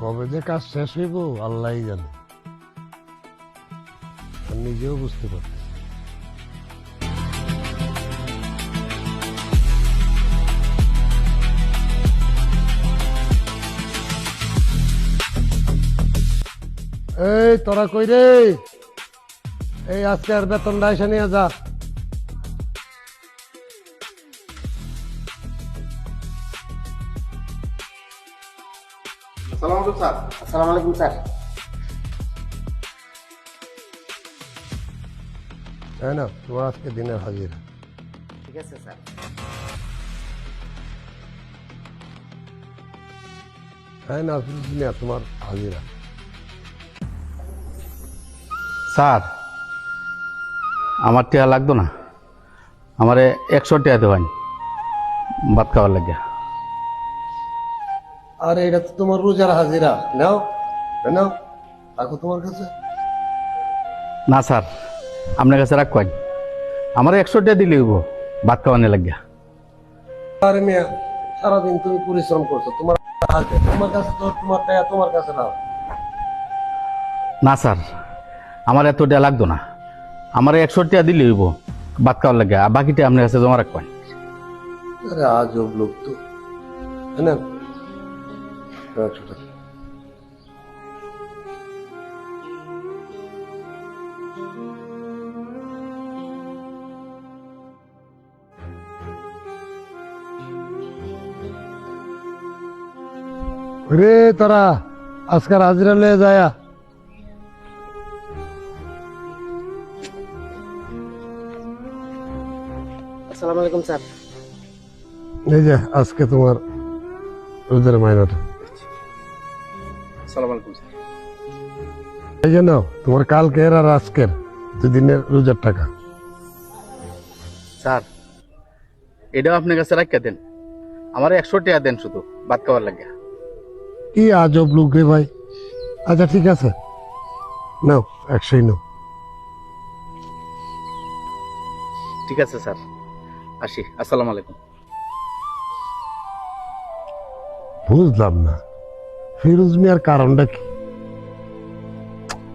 কবে যে কাজ শেষ হইব আল্লাহই জানে, আমি নিজেও বুঝতে পারছি। এই তোরা কই রে? এই আজকে আর বেতনটা এসে নিয়ে যা। আসসালামু আলাইকুম স্যার। তাই না, তোমার আজকে দিনের হাজিরা। ঠিক আছে স্যার। তাই না, তোমার হাজিরা। স্যার আমার টিয়া লাগতো না, আমারে 100 টাকা দেওয়ান ভাত খাওয়ার লাগে। আরে এটা তো তোমার রোজার হাজিরা, নাও নাও, রাখো তোমার কাছে। না স্যার, আপনার কাছে রাখবেন, আমার 100 টাকা দিলে হইব ভাত খাওয়ানোর লাগে। আরে মিয়া, সারাদিন তুমি পরিশ্রম করছো, তোমার তোমার কাছে তো তোমার টাকা তোমার কাছে নাও। না স্যার, আমার এত টাকা লাগতো না, আমার 100 টাকা দিলে হইব ভাত খাওয়ার লাগে, আর বাকিটা আপনার কাছে জমা রাখবেন। আরে আজব লোক তো, তাই না? 100 টাকা। রে তোরা আজকাল হাজিরা লয়ে যায়। আসসালামু আলাইকুম স্যার। এই যে আজকে তোমার রোজার মাইনাটা। আসসালামু আলাইকুম স্যার। এই যে নাও তোমার কালকের আর আজকের 2 দিনের রোজার টাকা। স্যার এটাও আপনার কাছে রাখিয়া দেন, আমার 100 টাকা দেন শুধু ভাত খাওয়ার লাগে। কি আজব লোক রে ভাই। আচ্ছা ঠিক আছে, নাও 100 নাও। ঠিক আছে স্যার, আসি। আসসালামু আলাইকুম। বুঝলাম না ফিরোজ মিয়ার কারণটা কি?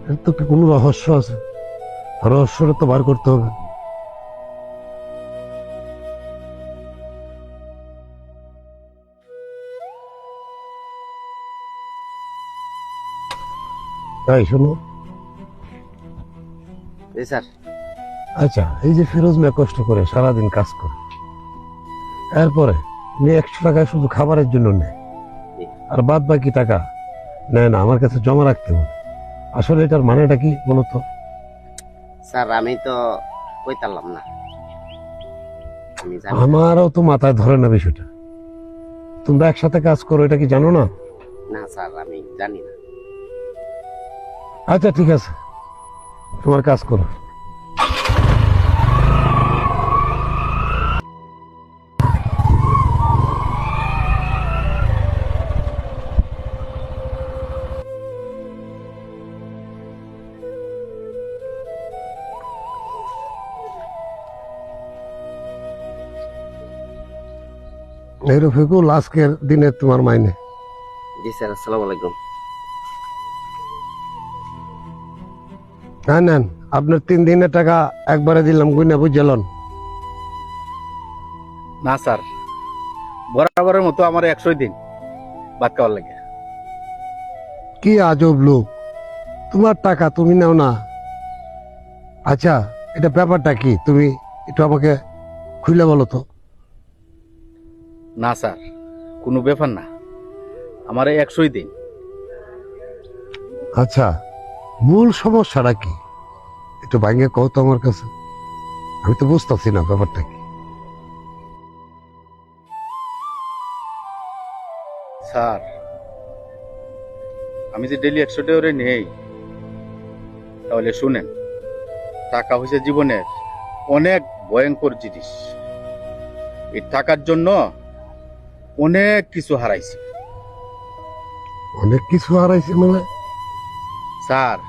এর তো কি কোনো রহস্য আছে? রহস্যটা তো বার করতে হবে। তাই শোনো, জি স্যার। আচ্ছা এই যে ফিরোজ মিয়া কষ্ট করে সারাদিন কাজ করে, এরপরে নিয়ে 100 টাকা শুধু খাবারের জন্য নেয়, আর বাদ বাকি টাকা নেয় না, আমার কাছে জমা রাখতে হবে। আসলে এটার মানেটা কি বলতো? স্যার আমি তো কইতালাম না, আমি জানি। আমারও তো মাথায় ধরে না বিষয়টা। তোমরা একসাথে কাজ করো, এটা কি জানো না? না স্যার আমি জানি না। আচ্ছা ঠিক আছে, তোমার কাজ করো। এই রফিকুল, আজকের দিনে তোমার মাইনে। জি স্যার। আসসালামু আলাইকুম। হ্যাঁ নেন, আপনার 3 দিনের টাকা একবারে দিলাম, গুইনা বুঝলেন? না স্যার, বরাবরের মতো আমার 100 দিন ভাত খাওয়ার লাগে। কি আজব লোক, তোমার টাকা তুমি নাও না। আচ্ছা এটা ব্যাপারটা কি, তুমি একটু আমাকে খুলে বলো তো। না স্যার, কোনো ব্যাপার না, আমার 100 দিন। আচ্ছা মূল সমস্যাটা কি একটু ভাঙিয়ে কও তো আমার কাছে, আমি তো বুঝতেছি না ব্যাপারটা কি। স্যার আমি যে ডেলি 100 টাকা করে নেই, তাহলে শুনেন, টাকা হয়েছে জীবনের অনেক ভয়ঙ্কর জিনিস। এই টাকার জন্য অনেক কিছু হারাইছি। অনেক কিছু হারাইছে মানে? স্যার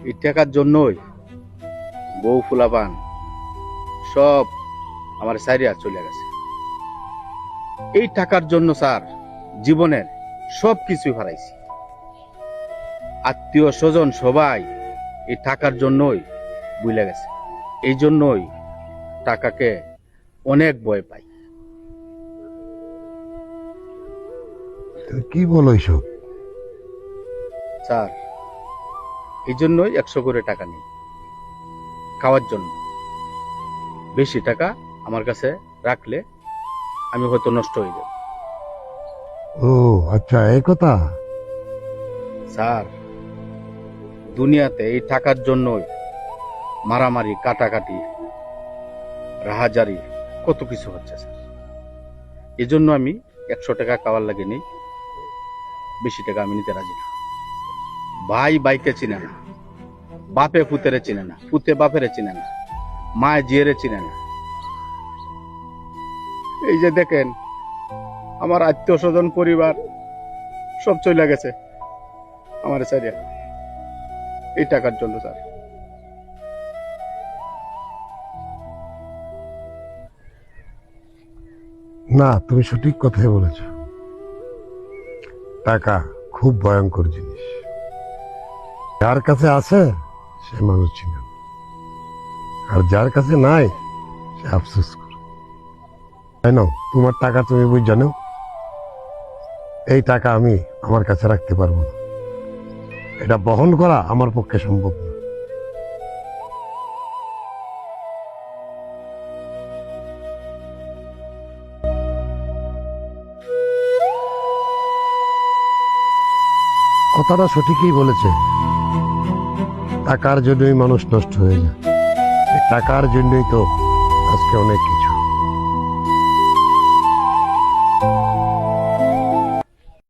এই টাকার জন্যই বউ ফুলাবান সব আমার সাইরিয়া চলে গেছে। এই টাকার জন্য স্যার জীবনের সব কিছুই হারাইছি। আত্মীয় স্বজন সবাই এই টাকার জন্যই ভুলে গেছে। এই জন্যই টাকাকে অনেক ভয় পাই। তুমি কি বলো এইসব? স্যার, এই জন্যই 100 করে টাকা নেই খাওয়ার জন্য। বেশি টাকা আমার কাছে রাখলে আমি হয়তো নষ্ট হয়ে যাব। ও আচ্ছা, এই কথা। স্যার, দুনিয়াতে এই টাকার জন্যই মারামারি, কাটাকাটি, রাহাজারি কত কিছু হচ্ছে স্যার। এই জন্য আমি 100 টাকা খাওয়ার লাগে নেই, বেশি টাকা আমি নিতে রাজি না। ভাই ভাইকে চিনে না, বাপে পুতেরে চিনে না, পুতে বাপেরে চিনে না, মায়ে জিয়েরে চিনে না। এই যে দেখেন, আমার আত্মীয় স্বজন পরিবার সব চলে গেছে আমার সারিয়া এই টাকার জন্য স্যার। না, তুমি সঠিক কথাই বলেছ। টাকা খুব ভয়ঙ্কর জিনিস। যার কাছে আছে সে মানুষ চিনে না। আর যার কাছে নাই সে আফসোস করে। তাই না? তোমার টাকা তুমি বুঝ জানো, এই টাকা আমি আমার কাছে রাখতে পারবো না। এটা বহন করা আমার পক্ষে সম্ভব না। কথাটা সঠিকই বলেছে। টাকার জন্যই মানুষ নষ্ট হয়ে যায়। এই টাকার জন্যই তো আজকে অনেক কিছু।